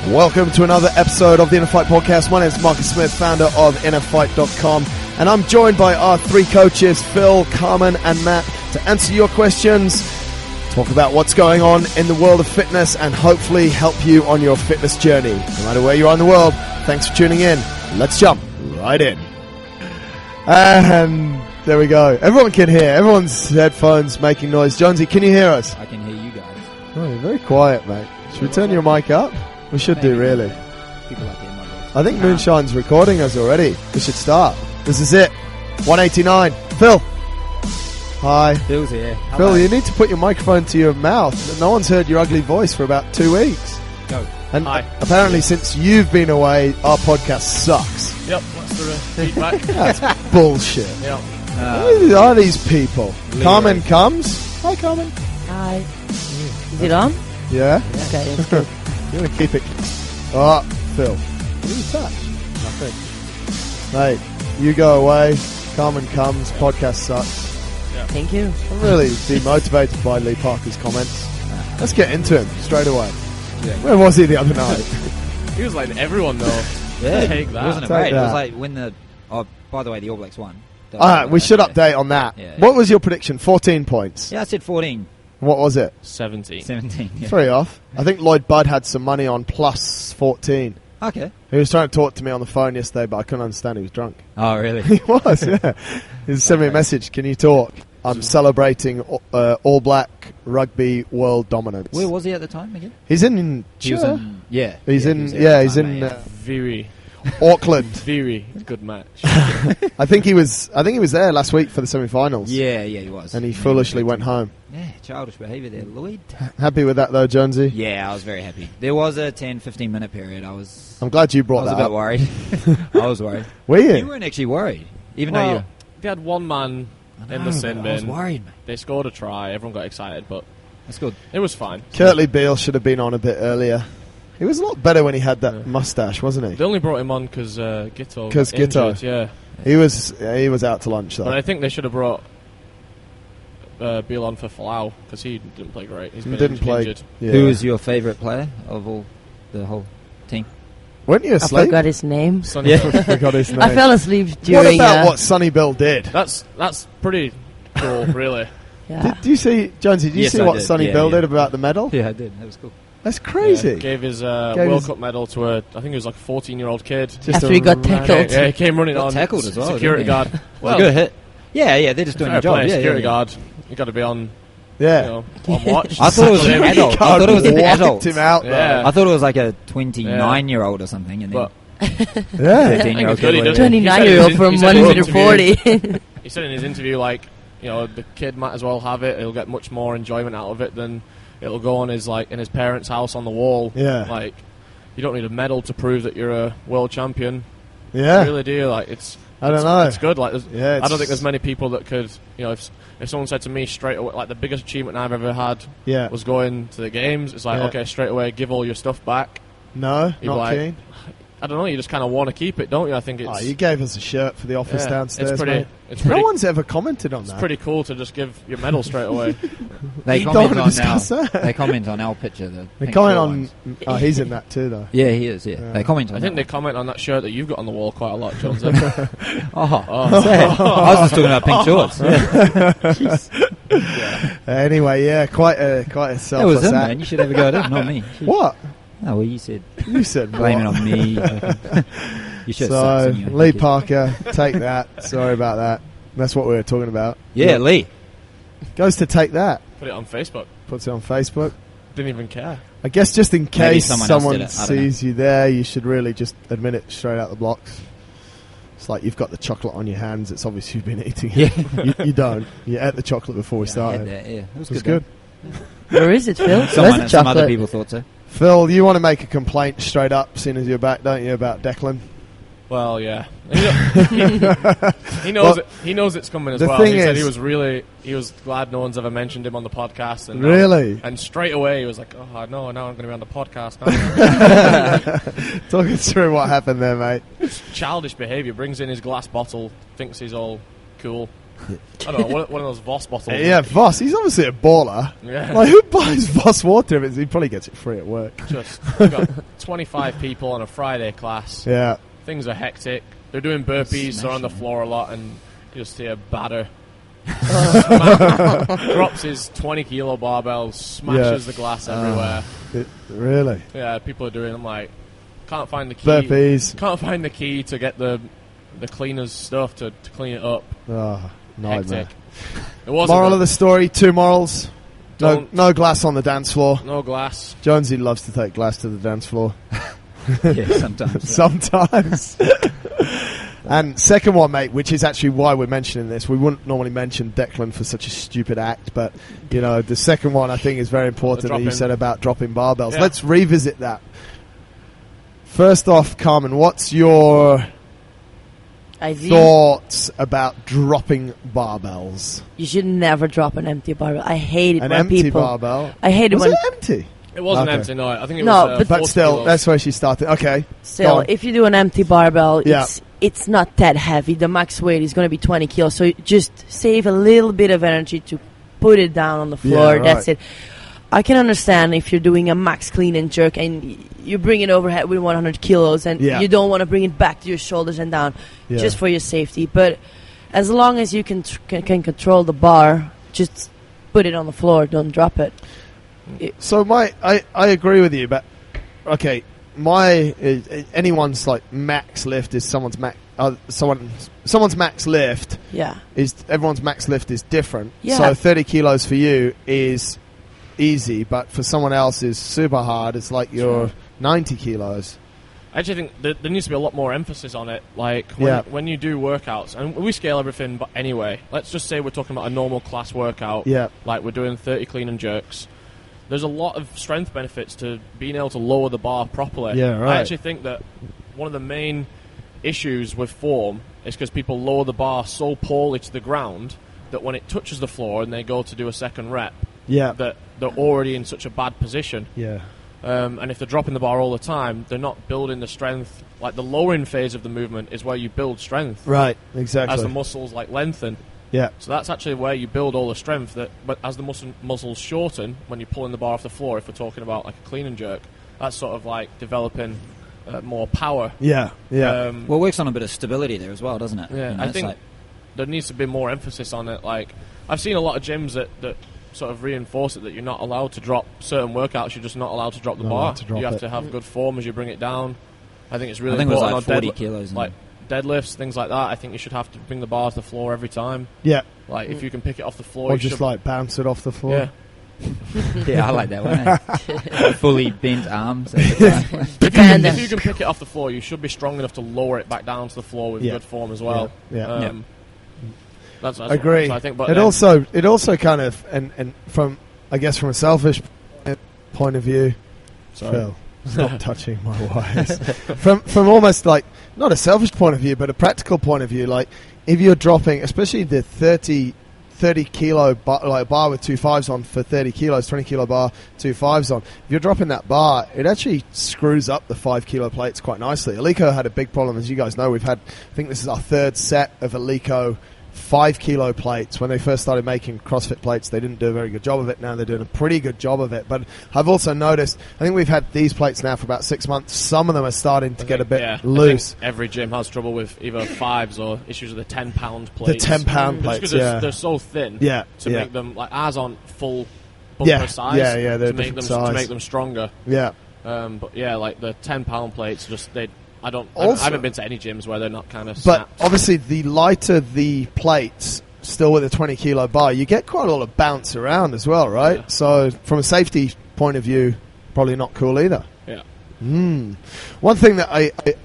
Welcome to another episode of the InnerFight Podcast. My name is Marcus Smith, founder of InnerFight.com, and I'm joined by our three coaches, Phil, Carmen, and Matt, to answer your questions, talk about what's going on in the world of fitness, and hopefully help you on your fitness journey. No matter where you are in the world, thanks for tuning in. Let's jump right in. And there we go. Everyone can hear. Everyone's headphones making noise. Jonesy, can you hear us? I can hear you guys. Oh, you're very quiet, mate. Should we turn your mic up? We should do, really. People like hearing my voice. I think Moonshine's recording us already. We should start. This is it. 189. Phil. Hi. Phil's here. Phil, you need to put your microphone to your mouth. No one's heard your ugly voice for about 2 weeks. Go. And apparently since you've been away, our podcast sucks. Yep, that's the feedback. That's bullshit. Yep. Who are these people? Carmen comes. Hi, Carmen. Hi. Is it on? Yeah? Okay, that's good. You're going to keep it. Oh, Phil. What are you touch? Nothing. Mate, you go away. Carmen comes. Podcast sucks. Yeah. Thank you. I'm really demotivated by Lee Parker's comments. Let's get into him straight away. Yeah. Where was he the other night? He was like everyone though. Yeah. Take that. Wasn't it Take great? It that. was like when the... Oh, by the way, the All Blacks won. Alright, we should update on that. Yeah. What was your prediction? 14 points. Yeah, I said 14. What was it? 17. 17. Yeah. 3 off. I think Lloyd Budd had some money on plus 14. Okay. He was trying to talk to me on the phone yesterday, but I couldn't understand. He was drunk. Oh, really? He was, yeah. He sent me a message. Can you talk? I'm celebrating All Black rugby world dominance. Where was he at the time again? He's in... He was in... Yeah. He's yeah, in... he was there Yeah, at he's the time, in mate. Very, Auckland. very good match. I think he was there last week for the semi-finals. Yeah, he was. And he foolishly went home. Yeah, childish behaviour there, Lloyd. Happy with that though, Jonesy? Yeah, I was very happy. There was a 10-15 minute period. I was I'm glad you brought that a bit up. worried. I was worried. Were you? You weren't actually worried, even Well, though you... They had one man in the sin I was bin. worried, mate. They scored a try. Everyone got excited, but That's good. it was fine. Curtly Beale should have been on a bit earlier. He was a lot better when he had that mustache, wasn't he? They only brought him on because Gitto. 'Cause got Gitto. injured, yeah. He was out to lunch though. But I think they should have brought Beal on for Falau because he didn't play great. He's been Didn't play. injured. Yeah. Who was your favourite player of all the whole team? Weren't you I asleep? forgot his name. Sonny Yeah. Bill. Forgot his name. I fell asleep What during. about what Sonny Bill did? That's pretty cool, really. Yeah. Did you see, Jonesy? Did you Yes, see I what did. Sonny Yeah, Bill yeah. did about the medal? Yeah, I did. That was cool. That's crazy. Yeah, gave his Gave World his- Cup medal to I think he was like a 14-year-old kid. Just After a he got ra- tackled. Yeah, he came running Got on. tackled as well, Security didn't he? guard. Well, good hit. Yeah, they're just doing fair their job. play, Yeah, security yeah. guard. You got to be on, Yeah. you know, on watch. I thought it was an Security adult. I God thought it was an whacked adult. him out. Yeah. I thought it was like a 29-year-old or something, and then But Though. Yeah. 13-year-old. I think it's good he kid did went it. in. 29-year-old He from said in 1 his meter 40. He said in his interview, like, you know, the kid might as well have it. He'll get much more enjoyment out of it than it'll go on his in his parents' house on the wall. Yeah. Like, you don't need a medal to prove that you're a world champion. Yeah. Really, do you? Like, I don't know. It's good. Like, Yeah, I don't think there's many people that could, you know, if someone said to me straight away, like, the biggest achievement I've ever had Yeah. was going to the games. It's like, Yeah. okay, straight away, give all your stuff back. No, You'd not like- keen. I don't know. You just kind of want to keep it, don't you? I think it's. Oh, you gave us a shirt for the office yeah, downstairs, It's pretty. mate. It's No pretty. one's ever commented on It's that. pretty cool to just give your medal straight away. They You don't comment want to on discuss our. that. They comment on our picture. The They pink comment shirt on. ones. Oh, he's in that too, though. Yeah, he is. Yeah, Yeah. they comment on. I think they that comment on that shirt that you've got on the wall quite a lot, Jones. one. I was just talking about pink shorts. Yeah. Anyway, yeah, quite a That was selfless him, act. man. You should have a go at him, not me. What? Oh, well, you said You said blame it what? on me. You should. So, Lee Parker, take that. Sorry about that. That's what we were talking about. Yeah, Lee. Goes to take that. Put it on Facebook. Puts it on Facebook. Didn't even care. I guess just in case someone else someone did it. I don't sees you there, you should really just admit it straight out the blocks. It's like you've got the chocolate on your hands. It's obvious you've been eating it. Yeah. You don't. You ate the chocolate before we I started. had that, yeah. It was It was good. good. Where is it, Phil? Where's the Some other chocolate? people thought so. Phil, you want to make a complaint straight up, seeing as you're back, don't you, about Declan? Well, yeah. He knows it. He knows it's coming as The well. thing He said is- he was glad no one's ever mentioned him on the podcast. And Really? And straight away he was like, "Oh no, now I'm going to be on the podcast." Now. Talk us through what happened there, mate. Childish behaviour. Brings in his glass bottle, thinks he's all cool. I don't know, one of those Voss bottles. Yeah, Voss. He's obviously a baller. Yeah. Like, who buys Voss water? He probably gets it free at work. Just we've got 25 people on a Friday class. Yeah. Things are hectic. They're doing burpees. They're on the floor a lot, and you just see a batter. Drops his 20-kilo barbell, smashes the glass everywhere. Really? Yeah, people are doing. I'm like, can't find the key. Burpees. Can't find the key to get the cleaner's stuff to clean it up. Oh, nightmare. Hectic. It was Moral of the story, 2 morals. No glass on the dance floor. No glass. Jonesy loves to take glass to the dance floor. Yeah, sometimes. Sometimes. And second one, mate, which is actually why we're mentioning this. We wouldn't normally mention Declan for such a stupid act, but, you know, the second one I think is very important that you said about dropping barbells. Yeah. Let's revisit that. First off, Carmen, what's your thoughts about dropping barbells? You should never drop an empty barbell. I hate it when empty people... barbell? I hate it was when... it empty? It wasn't empty, no. I think it was but still, kilos. That's where she started. Okay. Still, if you do an empty barbell, yeah. it's not that heavy. The max weight is going to be 20 kilos. So just save a little bit of energy to put it down on the floor. Yeah, right. That's it. I can understand if you're doing a max clean and jerk and you bring it overhead with 100 kilos and you don't want to bring it back to your shoulders and down just for your safety. But as long as you can control the bar, just put it on the floor. Don't drop it. So I agree with you, but okay, anyone's like max lift is someone's max lift. Yeah, is everyone's max lift is different. Yeah. So 30 kilos for you is easy, but for someone else is super hard. It's like you're 90 kilos. I actually think there needs to be a lot more emphasis on it. Like when you do workouts, and we scale everything. But anyway, let's just say we're talking about a normal class workout. Yeah, like we're doing 30 clean and jerks. There's a lot of strength benefits to being able to lower the bar properly. Yeah, right. I actually think that one of the main issues with form is because people lower the bar so poorly to the ground that when it touches the floor and they go to do a second rep, that they're already in such a bad position. Yeah. And if they're dropping the bar all the time, they're not building the strength. Like the lowering phase of the movement is where you build strength. Right, exactly. As the muscles like lengthen. Yeah. So that's actually where you build all the strength. But as the muscles shorten, when you're pulling the bar off the floor, if we're talking about like a clean and jerk, that's sort of like developing more power. Yeah, yeah. Well, it works on a bit of stability there as well, doesn't it? Yeah, you know, I think there needs to be more emphasis on it. Like I've seen a lot of gyms that sort of reinforce it that you're not allowed to drop certain workouts. You're just not allowed to drop the bar. You have to have good form as you bring it down. I think it's really important. It was like 40 kilos. Like deadlifts, things like that. I think you should have to bring the bar to the floor every time. Yeah. Like if you can pick it off the floor, or just like bounce it off the floor. Yeah. Yeah, I like that one. Fully bent arms. If you can pick it off the floor, you should be strong enough to lower it back down to the floor with good form as well. Yeah. That's agree. I think, but it also kind of and from I guess from a selfish point of view. Sorry. Phil, stop touching my wires. From almost like not a selfish point of view, but a practical point of view. Like if you're dropping, especially the 30 kilo bar with 2 5s on for 30 kilos, 20 kilo bar, 2 5s on. If you're dropping that bar, it actually screws up the 5 kilo plates quite nicely. Alico had a big problem, as you guys know. I think this is our third set of Alico 5 kilo plates. When they first started making CrossFit plates, they didn't do a very good job of it. Now they're doing a pretty good job of it. But I've also noticed, I think we've had these plates now for about 6 months. Some of them are starting to get a bit loose. I think every gym has trouble with either 5s or issues with the 10-pound plates. The 10-pound plates, because they're so thin to make them, like ours aren't full bumper size they're to make them stronger. Yeah. But yeah, like the 10-pound plates, I haven't been to any gyms where they're not kind of snapped. But obviously, the lighter the plates, still with a 20 kilo bar, you get quite a lot of bounce around as well, right? Yeah. So from a safety point of view, probably not cool either. Yeah. One thing that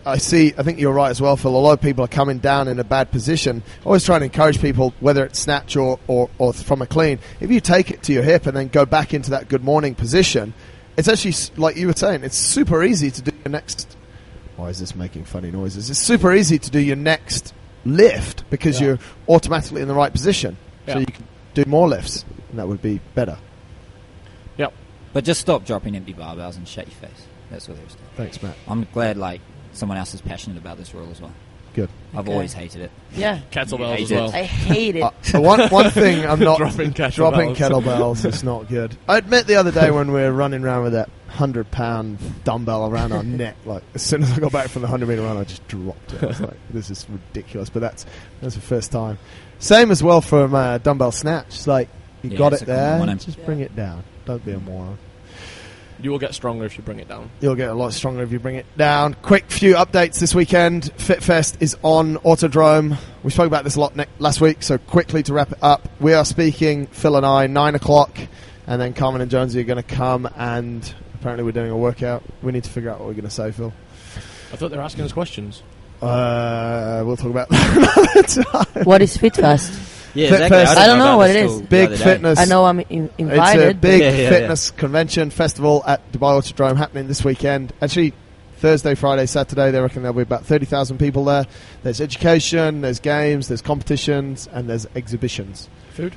I see, I think you're right as well, Phil, a lot of people are coming down in a bad position. I always try to encourage people, whether it's snatch or from a clean, if you take it to your hip and then go back into that good morning position, it's actually, like you were saying, it's super easy to do your next... Why is this making funny noises? It's super easy to do your next lift because you're automatically in the right position. So you can do more lifts, and that would be better. Yep. But just stop dropping empty barbells and shut your face. That's what there's. Thanks, Matt. I'm glad someone else is passionate about this rule as well. Good. I've always hated it. Yeah. Kettlebells as well. I hate it. One thing I'm not dropping kettlebells is not good. I admit the other day when we were running around with that 100-pound dumbbell around our neck, like as soon as I got back from the 100-meter run, I just dropped it. I was like, this is ridiculous. But that's the first time. Same as well for dumbbell snatch. It's like you got it there, just bring it down. Don't be a moron. You will get stronger if you bring it down. You'll get a lot stronger if you bring it down. Quick few updates this weekend. FitFest is on Autodrome. We spoke about this a lot last week, so quickly to wrap it up. We are speaking, Phil and I, 9 o'clock, and then Carmen and Jonesy are going to come, and apparently we're doing a workout. We need to figure out what we're going to say, Phil. I thought they were asking us questions. We'll talk about that another time. What is FitFest? Yeah, exactly. I don't know what it is. Big fitness. I know I'm invited. It's a big fitness convention festival at Dubai Autodrome happening this weekend. Actually, Thursday, Friday, Saturday, they reckon there'll be about 30,000 people there. There's education, there's games, there's competitions, and there's exhibitions. Food?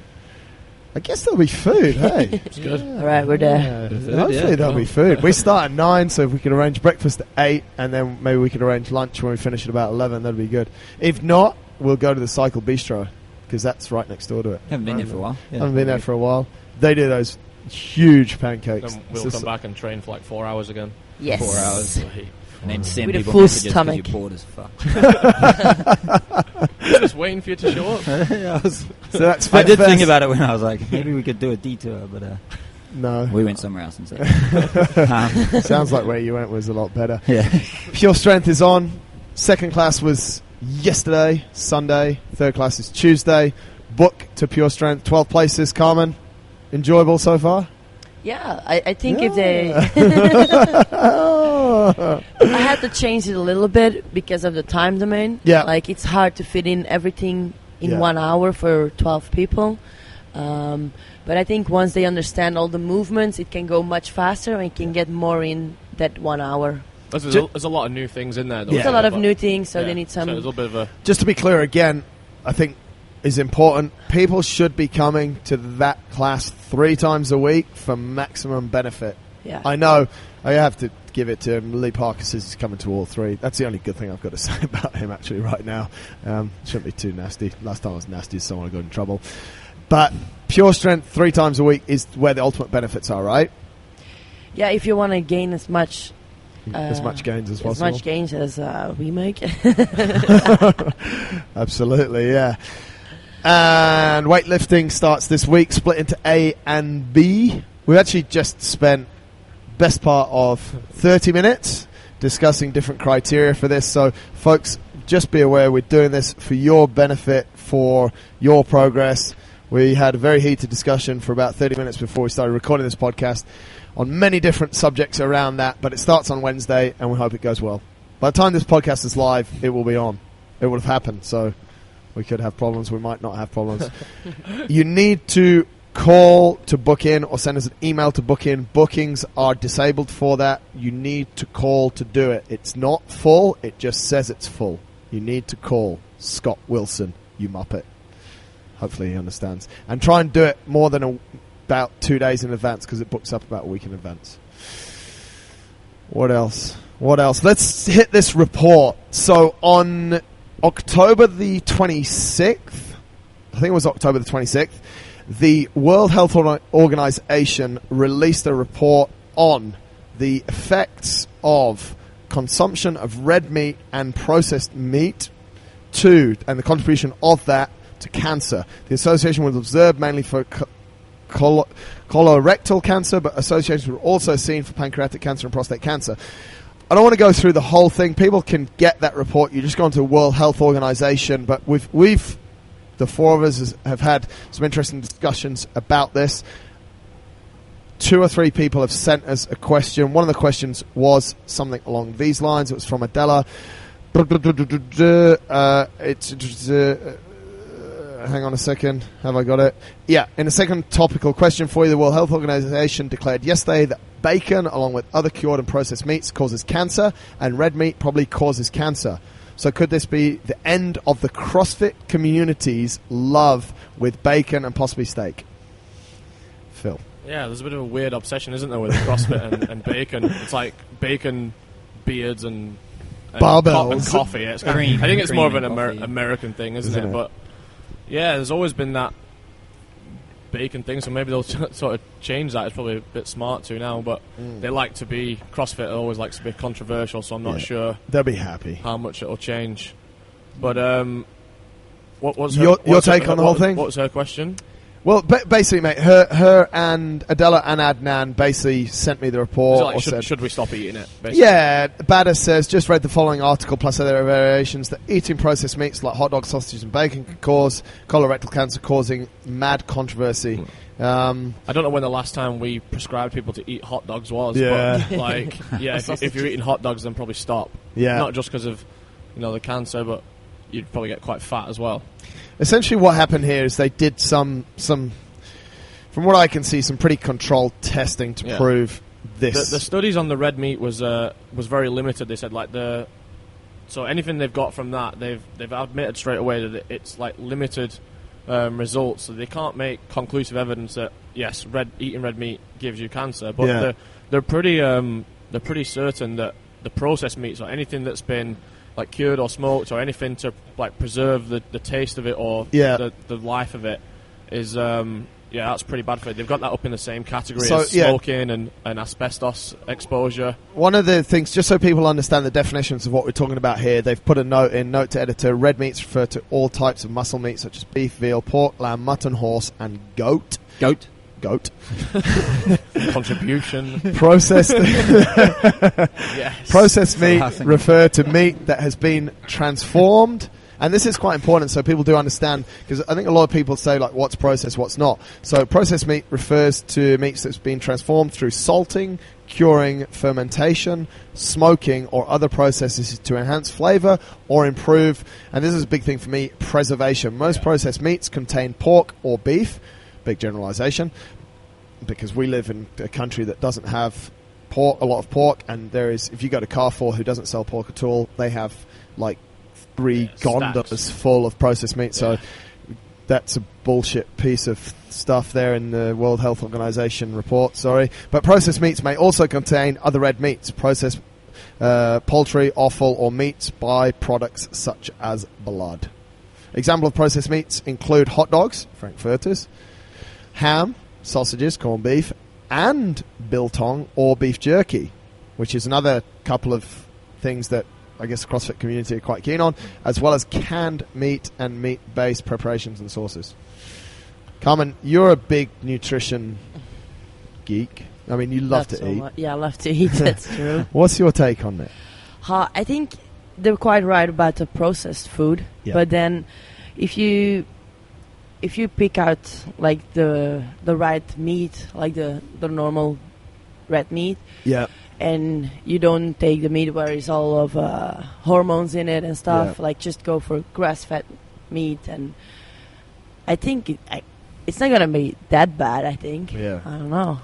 I guess there'll be food, hey? It's good. All right, we're there. Hopefully there'll be food. We start at 9, so if we could arrange breakfast at 8, and then maybe we could arrange lunch when we finish at about 11, that'd be good. If not, we'll go to the Cycle Bistro, because that's right next door to it. Haven't been there for a while. Yeah. Haven't been there for a while. They do those huge pancakes. Then we'll come back and train for like 4 hours again. Yes. 4 hours. And then send with a people full messages stomach. because you're bored as fuck. Just waiting for you to show up. So that's I did FitFest. think about it when I was like, maybe we could do a detour, but No. we went somewhere else instead. Sounds like where you went was a lot better. Yeah. Pure Strength is on. Second class was yesterday, Sunday. Third class is Tuesday. Book to Pure Strength, 12 places. Carmen, enjoyable so far? Yeah, I think if they... I had to change it a little bit because of the time domain. Yeah. Like, it's hard to fit in everything in 1 hour for 12 people. But I think once they understand all the movements, it can go much faster and can get more in that 1 hour. There's a lot of new things in there, though. There's a lot of new things, so they need some... So there's a little bit of a... Just to be clear again, I think is important. People should be coming to that class 3 times a week for maximum benefit. Yeah. I know. I have to give it to him. Lee Parker says he's coming to all 3. That's the only good thing I've got to say about him actually right now. Shouldn't be too nasty. Last time I was nasty, someone got in trouble. But Pure Strength 3 times a week is where the ultimate benefits are, right? Yeah, if you want to gain as much gains as possible. As much gains as we make. Absolutely, yeah. And weightlifting starts this week, split into A and B. We've actually just spent best part of 30 minutes discussing different criteria for this. So, folks, just be aware we're doing this for your benefit, for your progress. We had a very heated discussion for about 30 minutes before we started recording this podcast on many different subjects around that, but it starts on Wednesday, and we hope it goes well. By the time this podcast is live, it will be on. It would have happened, so we could have problems. We might not have problems. You need to call to book in or send us an email to book in. Bookings are disabled for that. You need to call to do it. It's not full. It just says it's full. You need to call Scott Wilson, you muppet. Hopefully he understands. And try and do it more than about 2 days in advance, because it books up about a week in advance. What else? Let's hit this report. So on October the 26th, I think it was October the 26th, the World Health Organization released a report on the effects of consumption of red meat and processed meat and the contribution of that to cancer. The association was observed mainly for colorectal cancer, but associations were also seen for pancreatic cancer and prostate cancer. I don't want to go through the whole thing. People can get that report. You just go onto the World Health Organization, but we've the 4 of us have had some interesting discussions about this. 2 or 3 people have sent us a question. One of the questions was something along these lines. It was from Adela. Hang on a second. Have I got it? Yeah. In a second topical question for you, the World Health Organization declared yesterday that bacon, along with other cured and processed meats, causes cancer, and red meat probably causes cancer. So could this be the end of the CrossFit community's love with bacon and possibly steak? Phil. Yeah, there's a bit of a weird obsession, isn't there, with CrossFit and bacon. It's like bacon, beards, and barbells, coffee. I think it's more of an American thing, isn't it? But yeah, there's always been that bacon thing, so maybe they'll sort of change that. It's probably a bit smart to now, but they like to be, CrossFit always likes to be controversial, so I'm not sure they'll be happy how much it'll change. But what's your take on the whole thing? What was her question? Well, basically, mate, her and Adela and Adnan basically sent me the report. Should we stop eating it? Basically? Yeah, Bader says, just read the following article plus other variations that eating processed meats like hot dogs, sausages and bacon can cause colorectal cancer, causing mad controversy. I don't know when the last time we prescribed people to eat hot dogs was, but if you're eating hot dogs, then probably stop. Yeah. Not just because of the cancer, but you'd probably get quite fat as well. Essentially what happened here is they did some from what I can see, some pretty controlled testing to prove this. The studies on the red meat was very limited. They said so anything they've got from that, they've admitted straight away that it's like limited results. So they can't make conclusive evidence that yes, eating red meat gives you cancer. But they're pretty certain that the processed meats or anything that's been like cured or smoked or anything to like preserve the taste of it or the life of it is that's pretty bad for it. They've got that up in the same category as smoking and asbestos exposure. One of the things, just so people understand the definitions of what we're talking about here, they've put a note to editor: red meats refer to all types of muscle meat such as beef, veal, pork, lamb, mutton, horse and goat. Contribution. Processed processed meat refer to meat that has been transformed, and this is quite important so people do understand, because I think a lot of people say like what's processed, what's not. So processed meat refers to meats that's been transformed through salting, curing, fermentation, smoking or other processes to enhance flavor or improve, and this is a big thing for me, preservation. Most processed meats contain pork or beef. Big generalization, because we live in a country that doesn't have a lot of pork, and there is, if you go to Carrefour, who doesn't sell pork at all, they have like 3 gondolas full of processed meat. So that's a bullshit piece of stuff there in the World Health Organization report, but processed meats may also contain other red meats, processed poultry, offal or meats by products such as blood. Example of processed meats include hot dogs, frankfurters, ham, sausages, corned beef, and biltong or beef jerky, which is another couple of things that I guess the CrossFit community are quite keen on, as well as canned meat and meat-based preparations and sauces. Carmen, you're a big nutrition geek. I mean, you love to eat. Yeah, I love to eat, that's true. What's your take on it? I think they're quite right about the processed food, but then if you pick out like the right meat, like the normal red meat, and you don't take the meat where it's all of hormones in it and stuff, like just go for grass-fed meat, and I think it's not gonna be that bad. I think. I don't know.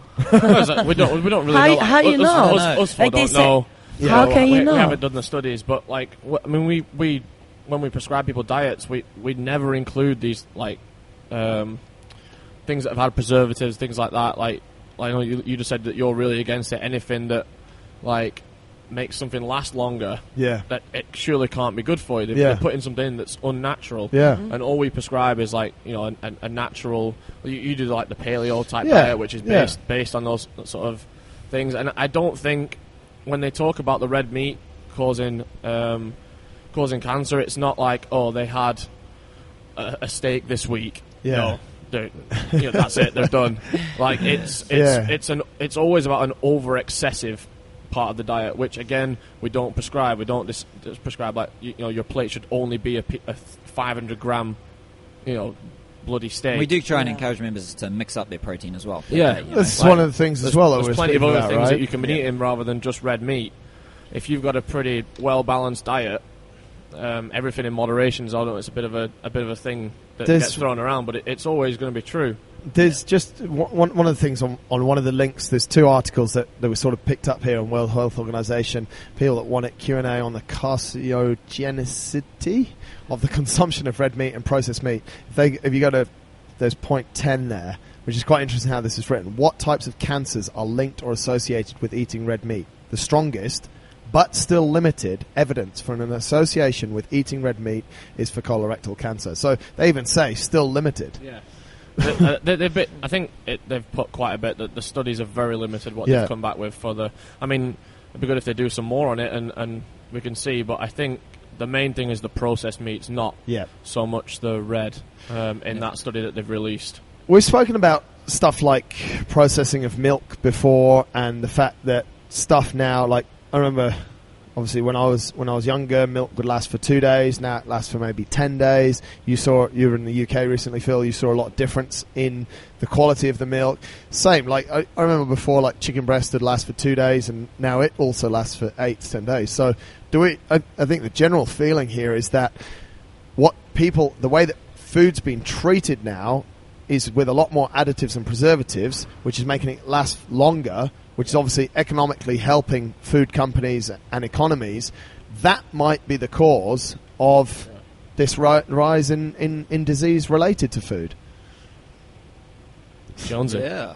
we don't really know. How you know? Us like don't know. How can you know? We haven't done the studies, but like I mean, we when we prescribe people diets, we never include these like things that have had preservatives, things like that. Like I know you just said that you're really against it. Anything that like makes something last longer, that it surely can't be good for you. They're putting something in that's unnatural, and all we prescribe is like a natural. You do like the paleo type diet, which is based on those sort of things. And I don't think when they talk about the red meat causing cancer, it's not like they had a steak this week. No, that's it. They're done. Like it's always about an over excessive part of the diet, which again we don't prescribe. We don't just prescribe like your plate should only be a 500 gram, bloody steak. We do try and encourage members to mix up their protein as well. That's one of the things as well. There's plenty of other things that you can be eating rather than just red meat. If you've got a pretty well balanced diet, everything in moderation is, although it's a bit of a thing that gets thrown around, but it's always going to be true. There's just one of the things on one of the links. There's 2 articles that were sort of picked up here on World Health Organization. People that wanted Q&A on the carcinogenicity of the consumption of red meat and processed meat. If you go to, there's point 10 there, which is quite interesting how this is written. What types of cancers are linked or associated with eating red meat? The strongest but still limited evidence for an association with eating red meat is for colorectal cancer. So they even say still limited. Yeah. I think they've put quite a bit that the studies are very limited what they've come back with for the. I mean, it'd be good if they do some more on it and we can see. But I think the main thing is the processed meats, not so much the red in that study that they've released. We've spoken about stuff like processing of milk before, and the fact that stuff now, like I remember, obviously when I was younger, milk would last for 2 days. Now it lasts for maybe 10 days. You were in the UK recently, Phil. You saw a lot of difference in the quality of the milk. Same, like I remember before, like chicken breast would last for 2 days, and now it also lasts for 8 to 10 days. So I think the general feeling here is that the way that food's been treated now is with a lot more additives and preservatives, which is making it last longer, which is obviously economically helping food companies and economies. That might be the cause of this rise in disease related to food. Jonesy. Yeah.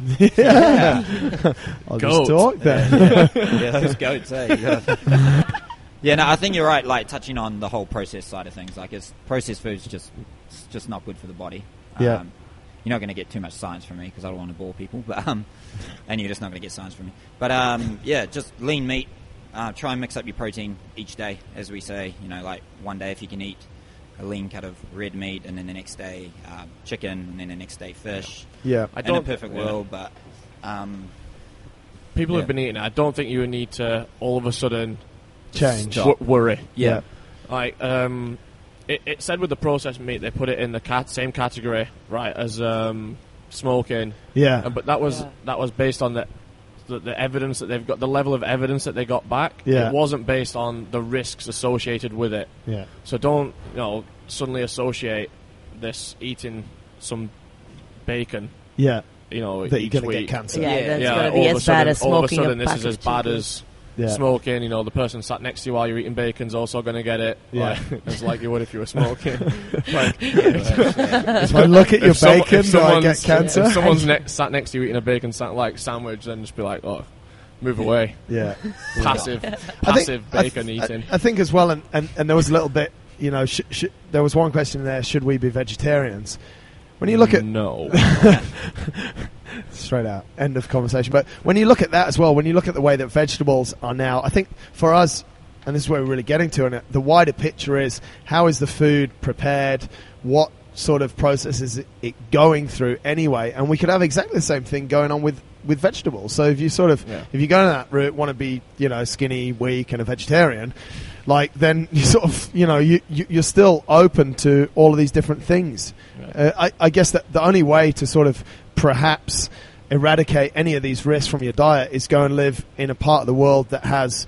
I'll just talk then. Yeah, those goats, Yeah, no, I think you're right, like touching on the whole process side of things. Like, processed food's just not good for the body. Yeah. You're not going to get too much science from me because I don't want to bore people, but and you're just not going to get science from me. But yeah, just lean meat. Try and mix up your protein each day, as we say. You know, like one day if you can eat a lean cut of red meat, and then the next day chicken, and then the next day fish. Yeah, in a perfect world, but people have been eating it. I don't think you need to all of a sudden change worry. Yeah, like It said with the processed meat they put it in the same category, right, as smoking. Yeah. But that was based on the evidence that they've got, the level of evidence that they got back. Yeah. It wasn't based on the risks associated with it. Yeah. So don't suddenly associate this eating some bacon. Yeah. That you're going to get cancer. Yeah, that's going to be as bad as smoking. All of a sudden, this is as bad as. Yeah. Smoking, the person sat next to you while you're eating bacon's also going to get it. Yeah. It's like you would if you were smoking. If I look at your bacon, do I get cancer? If someone's sat next to you eating a bacon sandwich, then just be like, oh, move away. Yeah. Passive bacon eating. I think as well, and there was a little bit, there was one question there, should we be vegetarians? When you look at... No. Straight out. End of conversation. But when you look at that as well, when you look at the way that vegetables are now, I think for us, and this is where we're really getting to, and the wider picture is, how is the food prepared? What sort of process is it going through anyway? And we could have exactly the same thing going on with vegetables. So if you if you go down that route, want to be, skinny, weak, and a vegetarian, then you sort of, you're still open to all of these different things. Right. I guess that the only way to sort of perhaps eradicate any of these risks from your diet is go and live in a part of the world that has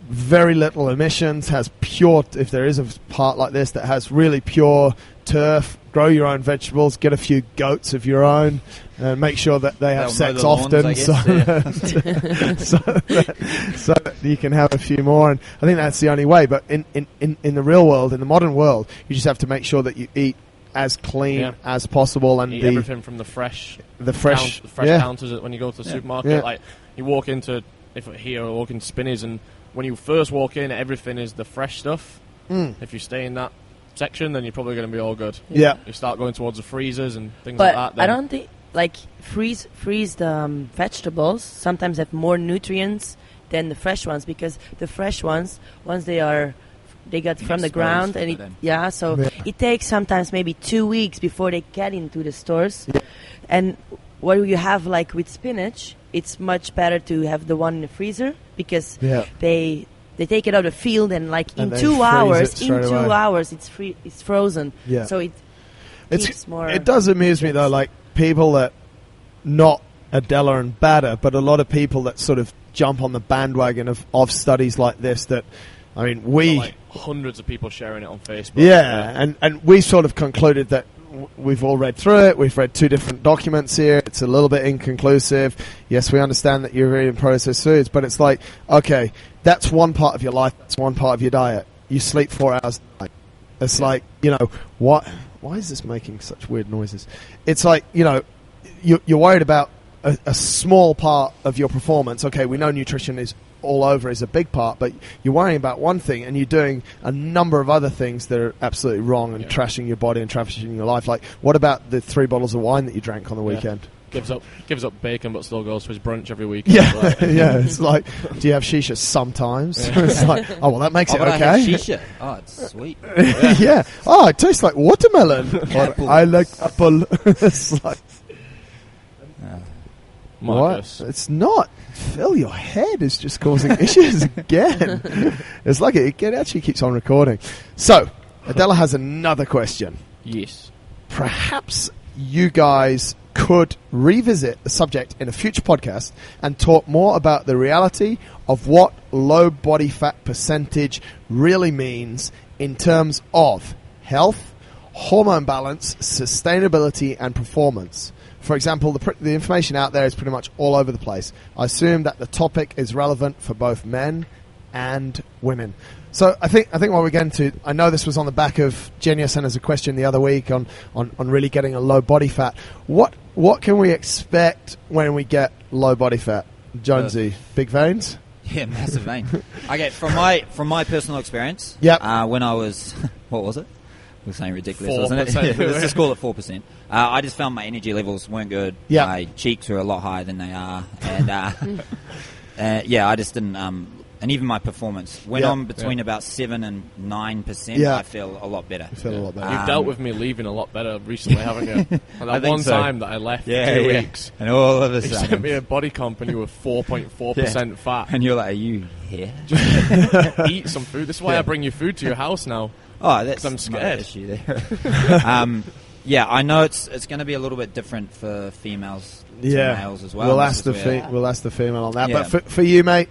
very little emissions, has pure, if there is a part like this that has really pure turf, grow your own vegetables, get a few goats of your own, and make sure that they have sex often, so that you can have a few more. And I think that's the only way. But in the real world, in the modern world, you just have to make sure that you eat as clean as possible, and eat everything from the fresh counters when you go to the supermarket. Yeah. Like you walk into Spinney's, and when you first walk in, everything is the fresh stuff. If you stay in that section, then you're probably going to be all good. Yeah. You start going towards the freezers and things like that. I don't think freeze the vegetables sometimes have more nutrients than the fresh ones, because the fresh ones, once they got from the ground, and it takes sometimes maybe 2 weeks before they get into the stores. Yeah. And what you have like with spinach, it's much better to have the one in the freezer, because they take it out of the field, and in 2 hours, it's frozen. Yeah. So it keeps more. It does amuse me though, like people that not Adela and Batter, but a lot of people that sort of jump on the bandwagon of studies like this. That I mean, hundreds of people sharing it on Facebook. Yeah, and we sort of concluded that we've all read through it. We've read 2 different documents here. It's a little bit inconclusive. Yes, we understand that you're eating processed foods, but it's like, okay, that's one part of your life. That's one part of your diet. You sleep 4 hours a night. It's like, what? Why is this making such weird noises? It's like, you're worried about a small part of your performance. Okay, we know nutrition is all over is a big part, but you're worrying about one thing and you're doing a number of other things that are absolutely wrong and trashing your body and trashing your life. Like, what about the 3 bottles of wine that you drank on the weekend? Gives up bacon but still goes to his brunch every week. Yeah, yeah. It's like, do you have shisha sometimes? It's like, oh, well, that makes it okay. I have shisha. Oh, it's sweet. Yeah. Oh, it tastes like watermelon. I like apple. It's like, Marcus. What? It's not. Phil, your head is just causing issues again. It's like it actually keeps on recording. So, Adela has another question. Yes. Perhaps you guys could revisit the subject in a future podcast and talk more about the reality of what low body fat percentage really means in terms of health, hormone balance, sustainability, and performance. For example, the information out there is pretty much all over the place. I assume that the topic is relevant for both men and women. So I think what we're getting to, I know this was on the back of Genia sent us a question the other week on really getting a low body fat. What can we expect when we get low body fat? Jonesy, big veins? Yeah, massive veins. Okay, from my personal experience, when I was, what was it? We're saying ridiculous, wasn't it? Let's just call it 4%. I just found my energy levels weren't good. Yep. My cheeks were a lot higher than they are, and I just didn't. And even my performance went on between about 7 and 9%. I feel a lot better. You feel a lot better. You've dealt with me leaving a lot better recently, haven't you? That one time that I left for 2 weeks, and all of a sudden sudden, sent me a body comp and you were 4.4% fat, and you're like, "Are you here? Eat some food." This is why I bring you food to your house now. Oh, that's I'm scared. Issue there. Yeah, I know it's going to be a little bit different for females to males as well. We'll ask the female on that. Yeah. But for you, mate,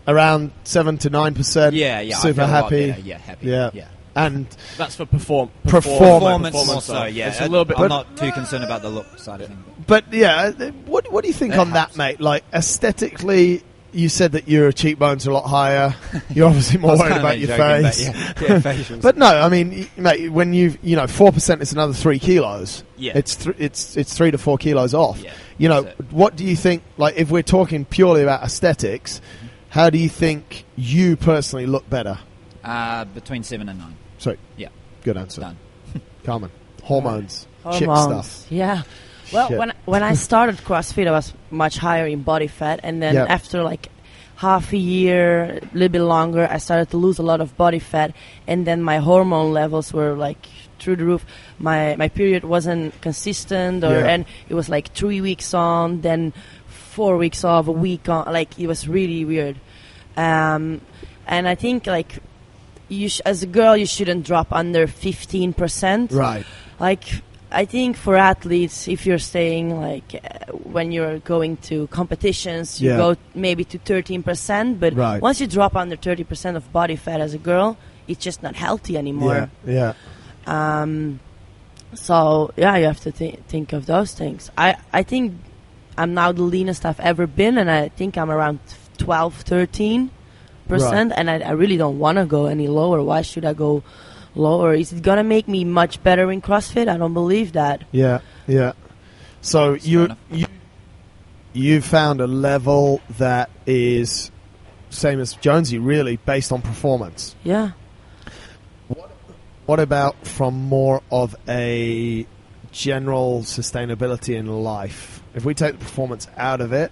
around 7 to 9%. Yeah. Super happy. Happy. Yeah. And that's for performance more so. Yeah, it's a little bit. I'm not too concerned about the look side of things. But yeah, what do you think on that, mate? Like aesthetically. You said that your cheekbones are a lot higher. You're obviously more worried about your face. Facials. But no, I mean, mate, when 4% is another 3 kilos. Yeah. It's 3 to 4 kilos off. Yeah, what do you think? Like, if we're talking purely about aesthetics, how do you think you personally look better? Between 7 and 9. So, yeah, good answer. Done. Carmen, hormones, chick stuff. Yeah. Well, when I started CrossFit, I was much higher in body fat, and then after like half a year, a little bit longer, I started to lose a lot of body fat, and then my hormone levels were like through the roof. My period wasn't consistent, and it was like 3 weeks on, then 4 weeks off, a week on. Like, it was really weird. And I think like as a girl, you shouldn't drop under 15%. Right. Like, I think for athletes, if you're staying like when you're going to competitions, you go maybe to 13%. But once you drop under 30% of body fat as a girl, it's just not healthy anymore. Yeah. So you have to think of those things. I think I'm now the leanest I've ever been, and I think I'm around 12-13%. And I really don't want to go any lower. Why should I go lower? Is it gonna make me much better in CrossFit? I don't believe that. Yeah. So you found a level that is same as Jonesy, really based on performance. Yeah. What about from more of a general sustainability in life? If we take the performance out of it,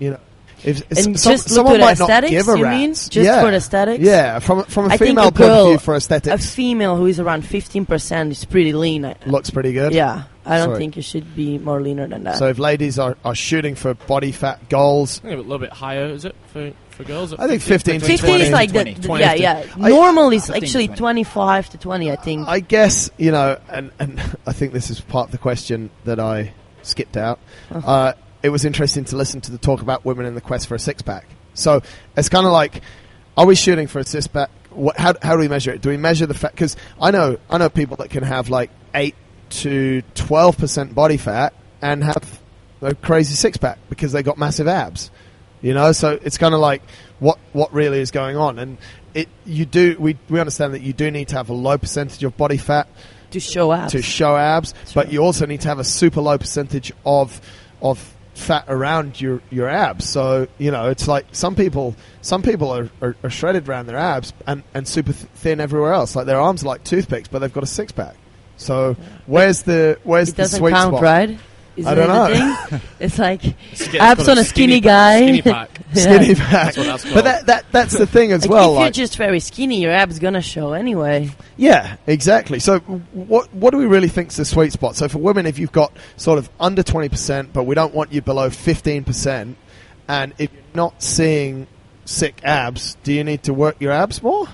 someone might not give a rat's. For the aesthetics? Yeah, from a female point of view for aesthetics. A female who is around 15% is pretty lean. Looks pretty good? Yeah. I don't think you should be more leaner than that. So if ladies are shooting for body fat goals... I think a little bit higher, is it, for girls? I think 15 to 20. 15 is like 20. Normal is actually 25 to 20, I think. I guess, and I think this is part of the question that I skipped out. It was interesting to listen to the talk about women in the quest for a six-pack. So it's kind of like, are we shooting for a six-pack? How do we measure it? Do we measure the fat? Because I know people that can have like 8 to 12% body fat and have a crazy six-pack because they got massive abs. So it's kind of like what really is going on. And we understand that you do need to have a low percentage of body fat to show abs. But you also need to have a super low percentage of fat around your abs. So, it's like some people are shredded around their abs and super thin everywhere else. Like their arms are like toothpicks, but they've got a six pack. So where's the sweet spot? It doesn't count, right? I don't know. It's like abs on a skinny guy. Skinny pack. Skinny pack. That's what that's called. But that's the thing as like well. If you're just very skinny, your abs gonna show anyway. Yeah, exactly. So what do we really think is the sweet spot? So for women, if you've got sort of under 20%, but we don't want you below 15%, and if you're not seeing sick abs, do you need to work your abs more?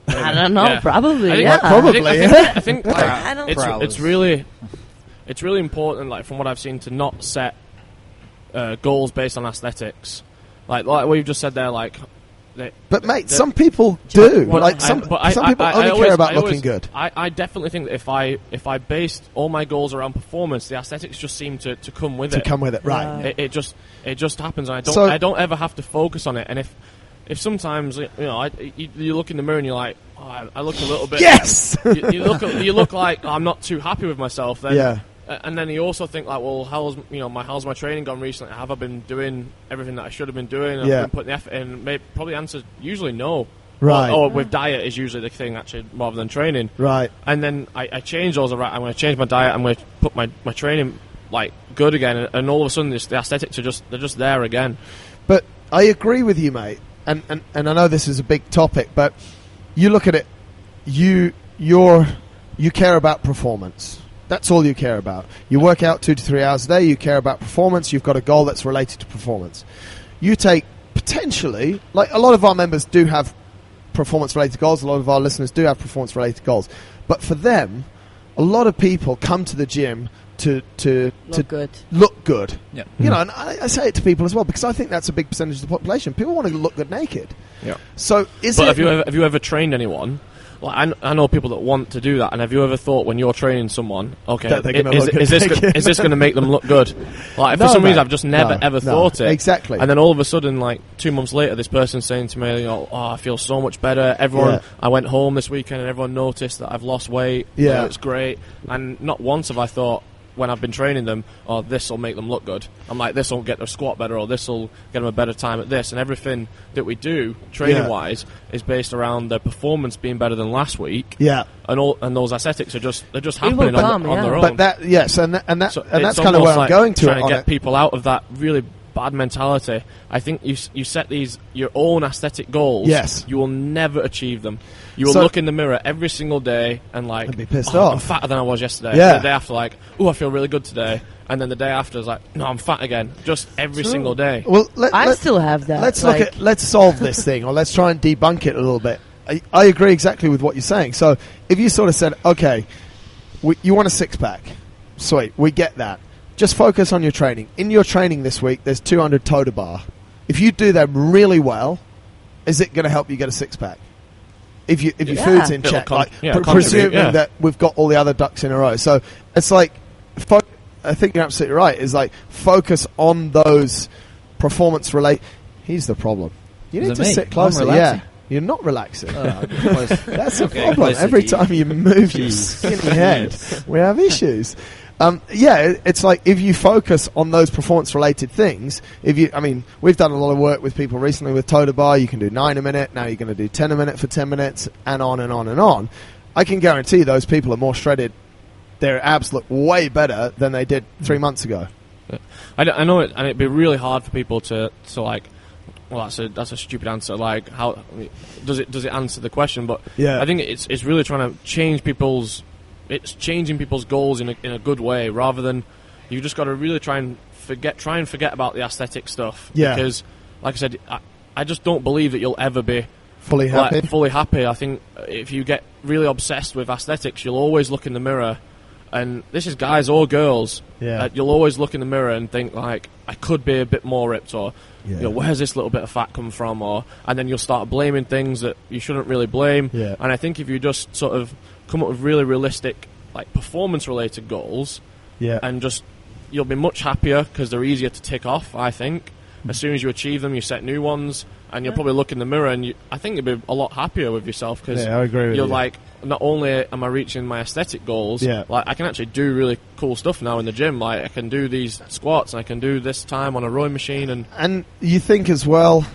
I don't know. Yeah. Probably. I think it's it's really important, like from what I've seen, to not set goals based on aesthetics. Like what you've just said there, like. But mate, some people do. Like some people only care about looking good. I definitely think that if I based all my goals around performance, the aesthetics just seem to come with it. To come with it, right? It just happens, and I don't ever have to focus on it. And if sometimes you look in the mirror and you're like, oh, I look a little bit. Yes. you look like I'm not too happy with myself. Then yeah. And then you also think like, well, how's my training gone recently? Have I been doing everything that I should have been doing? Have I been putting the effort in? Probably the answer is usually no. Right. Or with diet is usually the thing, actually, rather than training. Right. And then I change those. Right, I'm going to change my diet. I'm going to put my training like good again. And all of a sudden, the aesthetics they're just there again. But I agree with you, mate. And I know this is a big topic, but you look at it. You care about performance. That's all you care about. You work out 2 to 3 hours a day. You care about performance. You've got a goal that's related to performance. You take potentially, like a lot of our members do have performance-related goals. A lot of our listeners do have performance-related goals. But for them, a lot of people come to the gym to look good. Yeah. And I say it to people as well because I think that's a big percentage of the population. People want to look good naked. Yeah. So have you ever trained anyone? Like I know people that want to do that, and have you ever thought when you're training someone, okay, is this going to make them look good? Like for some reason, I've just never ever thought it. Exactly. And then all of a sudden, like 2 months later, this person's saying to me, "Oh, I feel so much better." I went home this weekend, and everyone noticed that I've lost weight. Yeah, it's great. And not once have I thought, when I've been training them, oh, this will make them look good. I'm like, this will get their squat better, or this will get them a better time at this. And everything that we do, training-wise, is based around their performance being better than last week. Yeah. And those aesthetics are just happening on their own. But that's kind of where I'm going to. Trying to get people out of that really bad mentality. I think you set your own aesthetic goals. Yes. You will never achieve them. You will look in the mirror every single day and like, be pissed off. I'm fatter than I was yesterday. Yeah. And the day after, like, I feel really good today. And then the day after is like, no, I'm fat again. Just every single day. Well, I still have that. Let's solve this thing, or let's try and debunk it a little bit. I agree exactly with what you're saying. So if you sort of said, okay, you want a six-pack, sweet, we get that. Just focus on your training. In your training this week, there's 200 toe to bar. If you do that really well, is it going to help you get a six-pack? If your food's in check, presuming that we've got all the other ducks in a row. So it's like, I think you're absolutely right. Is like focus on those performance-related. Here's the problem. You need to sit closer. Yeah, you're not relaxing. That's the problem. Every time you move your skinny head, we have issues. It's like if you focus on those performance-related things. We've done a lot of work with people recently with toe to bar. You can do 9 a minute. Now you're going to do 10 a minute for 10 minutes, and on and on and on. I can guarantee those people are more shredded. Their abs look way better than they did 3 months ago. Yeah. I know it, and it'd be really hard for people to like. Well, that's a stupid answer. Like, how does it answer the question? But I think it's really trying to change people's. It's changing people's goals in a good way, rather than you just got to really try and forget about the aesthetic stuff. Yeah. Because, like I said, I just don't believe that you'll ever be fully happy. I think if you get really obsessed with aesthetics, you'll always look in the mirror, and this is guys or girls. Yeah. You'll always look in the mirror and think like, I could be a bit more ripped, or where's this little bit of fat come from, and then you'll start blaming things that you shouldn't really blame. Yeah. And I think if you just sort of come up with really realistic, like performance-related goals, and just you'll be much happier because they're easier to tick off. I think as soon as you achieve them, you set new ones, and you'll probably look in the mirror, and I think you'll be a lot happier with yourself because I agree with you're you. like, not only am I reaching my aesthetic goals, like I can actually do really cool stuff now in the gym. Like I can do these squats, and I can do this time on a rowing machine, and you think as well.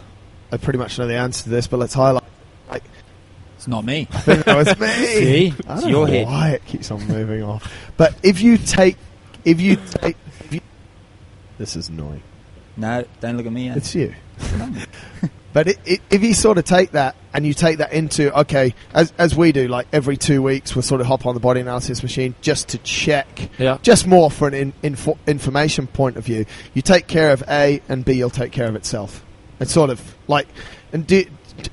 I pretty much know the answer to this, but let's highlight. Like, it's not me. No, it's me. See, it's your head. Why it keeps on moving off? But if you take, this is annoying. No, don't look at me. It's you. But if you sort of take that and you take that into, okay, as we do, like every 2 weeks, we'll sort of hop on the body analysis machine just to check, just more for an information point of view. You take care of A, and B, you'll take care of itself. It's sort of like,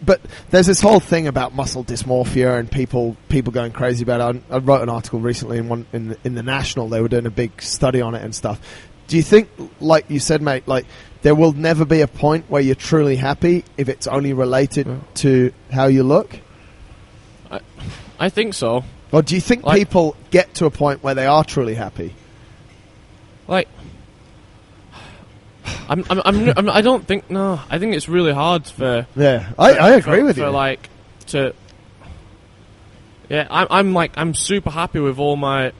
but there's this whole thing about muscle dysmorphia and people going crazy about it. I wrote an article recently in the National. They were doing a big study on it and stuff. Do you think, like you said, mate, like there will never be a point where you're truly happy if it's only related to how you look? I think so. Or do you think people get to a point where they are truly happy? Like, I don't think. No, I think it's really hard for. Yeah, I agree with you. For like to. Yeah, I'm super happy with all my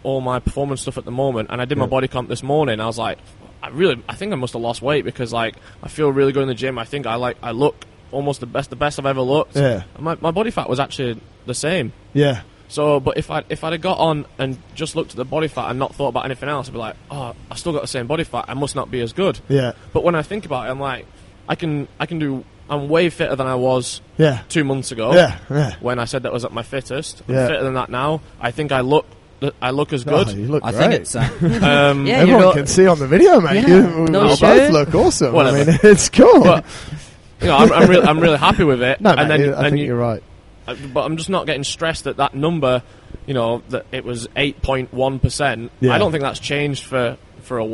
performance stuff at the moment, and I did my body comp this morning. I was like, I think I must have lost weight because like I feel really good in the gym. I think I look almost the best I've ever looked. Yeah, and my body fat was actually the same. Yeah. So, but if I'd have got on and just looked at the body fat and not thought about anything else, I'd be like, oh, I still got the same body fat. I must not be as good. Yeah. But when I think about it, I'm like, I can do. I'm way fitter than I was 2 months ago. Yeah. When I said that I was at my fittest. I'm fitter than that now. I think I look as good. Oh, you look great. I think it's everyone can see on the video, mate. Yeah. You both look awesome. Whatever. I mean, it's cool. But, I'm really happy with it. No, mate, I think you're right. But I'm just not getting stressed at that number. You know that it was 8.1%. Yeah. I don't think that's changed for quite a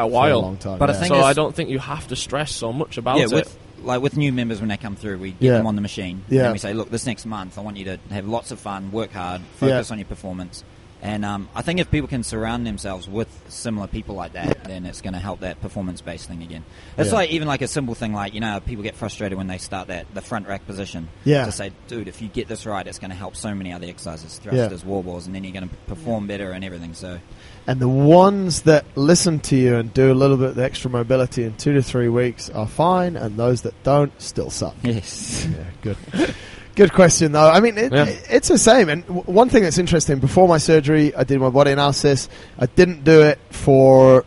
while. For a long time. But I don't think you have to stress so much about it. With new members when they come through, we get them on the machine and we say, look, this next month I want you to have lots of fun, work hard, focus on your performance. And I think if people can surround themselves with similar people like that, then it's going to help that performance-based thing again. It's like even like a simple thing like, you know, people get frustrated when they start the front rack position. Yeah. To say, dude, if you get this right, it's going to help so many other exercises, thrusters, wall balls, and then you're going to perform better and everything. So. And the ones that listen to you and do a little bit of extra mobility in 2 to 3 weeks are fine, and those that don't still suck. Yes. Yeah, good. Good question, though. I mean, it's the same. And one thing that's interesting, before my surgery, I did my body analysis. I didn't do it for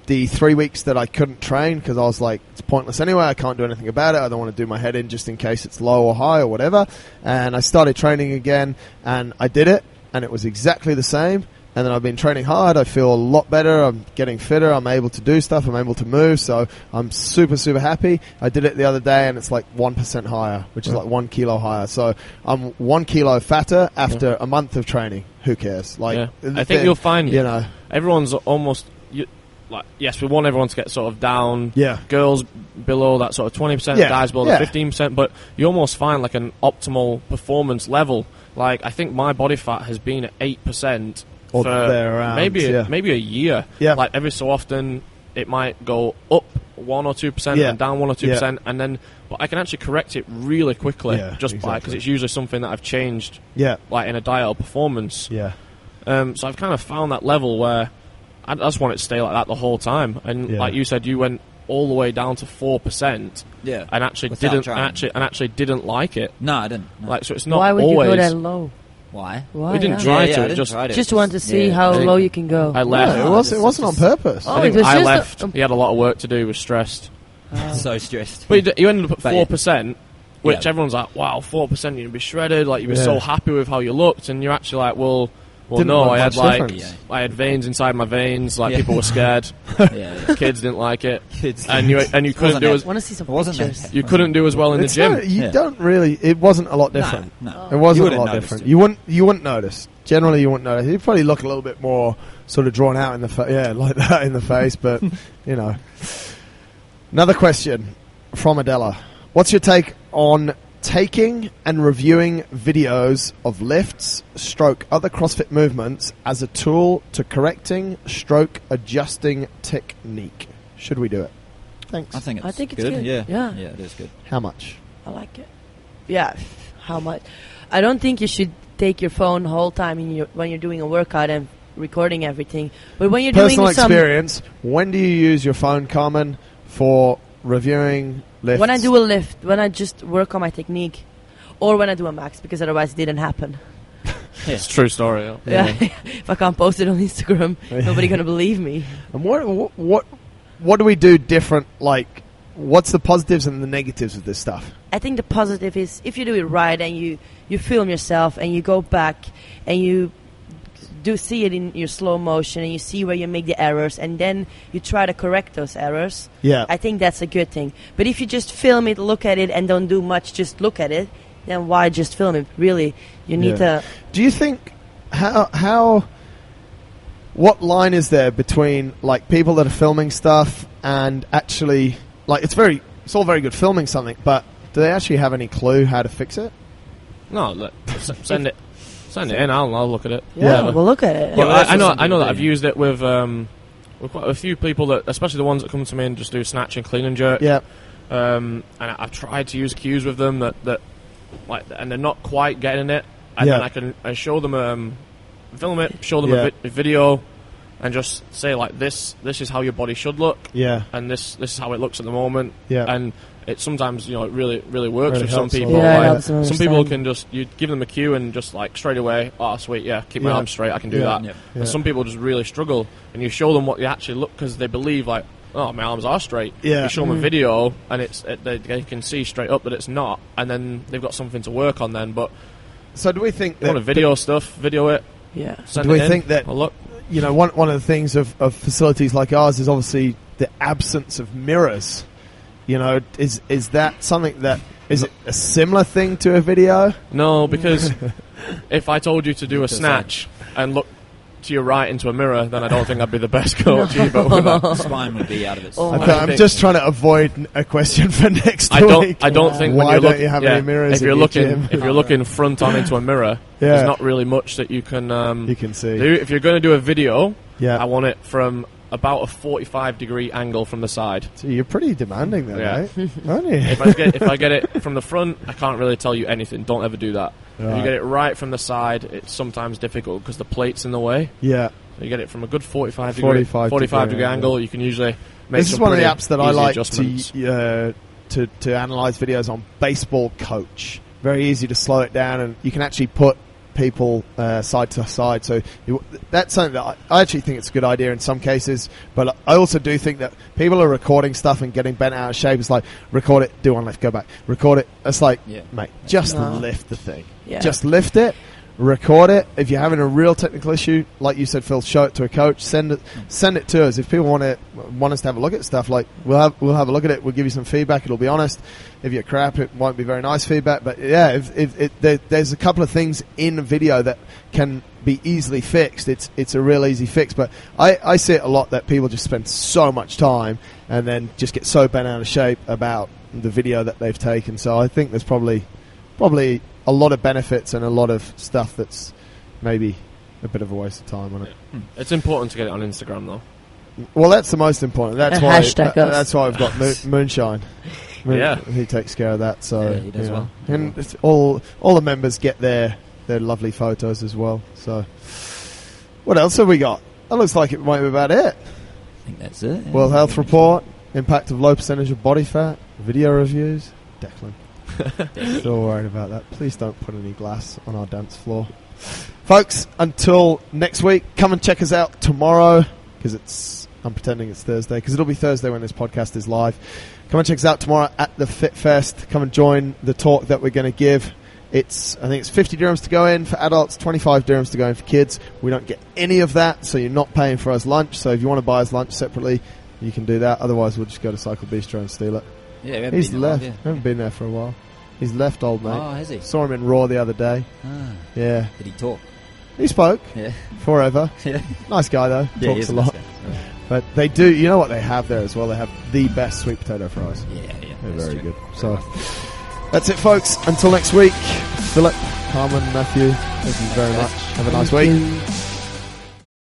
the 3 weeks that I couldn't train because I was like, it's pointless anyway. I can't do anything about it. I don't want to do my head in just in case it's low or high or whatever. And I started training again, and I did it, and it was exactly the same. And then I've been training hard. I feel a lot better. I'm getting fitter. I'm able to do stuff. I'm able to move. So I'm super, super happy. I did it the other day, and it's like 1% higher, which is like 1 kilo higher. So I'm 1 kilo fatter after a month of training. Who cares? Like, I think you'll find, you know, everyone's almost like, yes, we want everyone to get sort of down. Yeah. Girls below that sort of 20%, guys below the 15%. But you almost find like an optimal performance level. Like, I think my body fat has been at 8%. Or for maybe a year. Yeah. Like every so often it might go up 1 or 2% and down 1 or 2%, and then but I can actually correct it really quickly because it's usually something that I've changed like in a diet or performance. Yeah. So I've kind of found that level where I just want it to stay like that the whole time. And like you said, you went all the way down to 4%. Yeah. And actually didn't like it. No, I didn't. No. Like, so it's not Why would always you go that low? Why? We didn't try to. Just wanted to see how low you can go. I left. No, it wasn't on purpose. I left. He had a lot of work to do. He was stressed. So stressed. But you ended up at 4%, which everyone's like, wow, 4%, you're going to be shredded. Like, you were so happy with how you looked. And you're actually like, well, no, I had veins inside my veins. Like, people were scared. Kids didn't like it. And you couldn't do as. Want to see some pictures? You couldn't do as well in the gym. You don't really. It wasn't a lot different. No. It wasn't a lot different. You wouldn't notice. Generally, you wouldn't notice. You'd probably look a little bit more sort of drawn out in the like that in the face. But you know. Another question from Adela. What's your take on taking and reviewing videos of lifts, other CrossFit movements as a tool to correcting, adjusting technique? Should we do it? Thanks. I think it's good. good. Yeah, it is good. How much? I like it. Yeah, how much? I don't think you should take your phone the whole time when you're doing a workout and recording everything. But when you're personal doing experience, when do you use your phone, Carmen, for reviewing lifts? When I do a lift, when I just work on my technique, or when I do a max, because otherwise it didn't happen. It's a true story. Yeah. If I can't post it on Instagram, nobody's gonna believe me. And what do we do different? Like, what's the positives and the negatives of this stuff? I think the positive is if you do it right and you film yourself and you go back and you do see it in your slow motion and you see where you make the errors and then you try to correct those errors. Yeah, I think that's a good thing. But if you just film it, look at it, and don't do much, just look at it, then why just film it? Really, you need to. Do you think how what line is there between like people that are filming stuff and actually like it's all very good filming something, but do they actually have any clue how to fix it? No, send it in. I'll look at it. Yeah, we'll look at it. Well, I know that I've used it with quite a few people that, especially the ones that come to me and just do snatch and clean and jerk. Yeah. And I've tried to use cues with them that like, and they're not quite getting it. And then I show them film it, show them a video, and just say like this is how your body should look. Yeah. And this is how it looks at the moment. Yeah. And it sometimes it really works really with some people. Yeah, like, some people can just you give them a cue and just like straight away, oh sweet, keep my arms straight, I can do that. Yeah. And some people just really struggle, and you show them what you actually look because they believe like, oh, my arms are straight. Yeah. You show them a video and they can see straight up that it's not, and then they've got something to work on then. But so do we think they want to video it? Yeah. Do we think that look? One of the things of facilities like ours is obviously the absence of mirrors. Is that something that is it a similar thing to a video? No, because if I told you to do a snatch and look to your right into a mirror, then I don't think I'd be the best coach either. The spine would be out of its. I'm just trying to avoid a question for next week. I don't think. Why don't you have any mirrors? If you're looking front on into a mirror, there's not really much that you can see. Do. If you're going to do a video, I want it from about a 45-degree angle from the side. So you're pretty demanding then, right? Aren't you? If I get it from the front, I can't really tell you anything. Don't ever do that. Right. If you get it right from the side, it's sometimes difficult because the plate's in the way. Yeah. So you get it from a good 45 degree angle. You can usually make This is one of the apps that I like to analyze videos on. Baseball Coach. Very easy to slow it down, and you can actually put people side to side. So that's something that I actually think it's a good idea in some cases, but I also do think that people are recording stuff and getting bent out of shape. It's like, record it, do one left, go back, record it. It's like, mate, just lift the thing. Yeah. Just lift it, record it. If you're having a real technical issue, like you said, Phil, show it to a coach, send it to us. If people want us to have a look at stuff, like we'll have a look at it, we'll give you some feedback, it'll be honest. If you're crap, it won't be very nice feedback, but there's a couple of things in a video that can be easily fixed. It's a real easy fix, but I see it a lot that people just spend so much time and then just get so bent out of shape about the video that they've taken. So I think there's probably a lot of benefits and a lot of stuff that's maybe a bit of a waste of time on it. It's important to get it on Instagram, though. Well, that's the most important. That's why I've got Moonshine. He takes care of that. So he does well. And it's all the members get their lovely photos as well. So what else have we got? That looks like it might be about it. I think that's it. Yeah. World Health Report, impact of low percentage of body fat, video reviews. Declan. Still worried about that. Please don't put any glass on our dance floor. Folks, until next week, come and check us out tomorrow, because I'm pretending it's Thursday, because it'll be Thursday when this podcast is live. Come and check us out tomorrow at the Fit Fest. Come and join the talk that we're going to give. I think it's 50 dirhams to go in for adults, 25 dirhams to go in for kids. We don't get any of that, so you're not paying for us lunch. So if you want to buy us lunch separately, you can do that. Otherwise, we'll just go to Cycle Bistro and steal it. Yeah, he's left. Haven't been there for a while. He's left, old mate. Oh, has he? Saw him in Raw the other day. Ah. Yeah. Did he talk? He spoke. Yeah. Forever. Yeah. Nice guy though. Yeah, talks a lot. Nice but they do. You know what they have there as well? They have the best sweet potato fries. Yeah. They're very good. So that's it, folks. Until next week. Philip, Carmen, Matthew. Thank you very much. Have a nice week.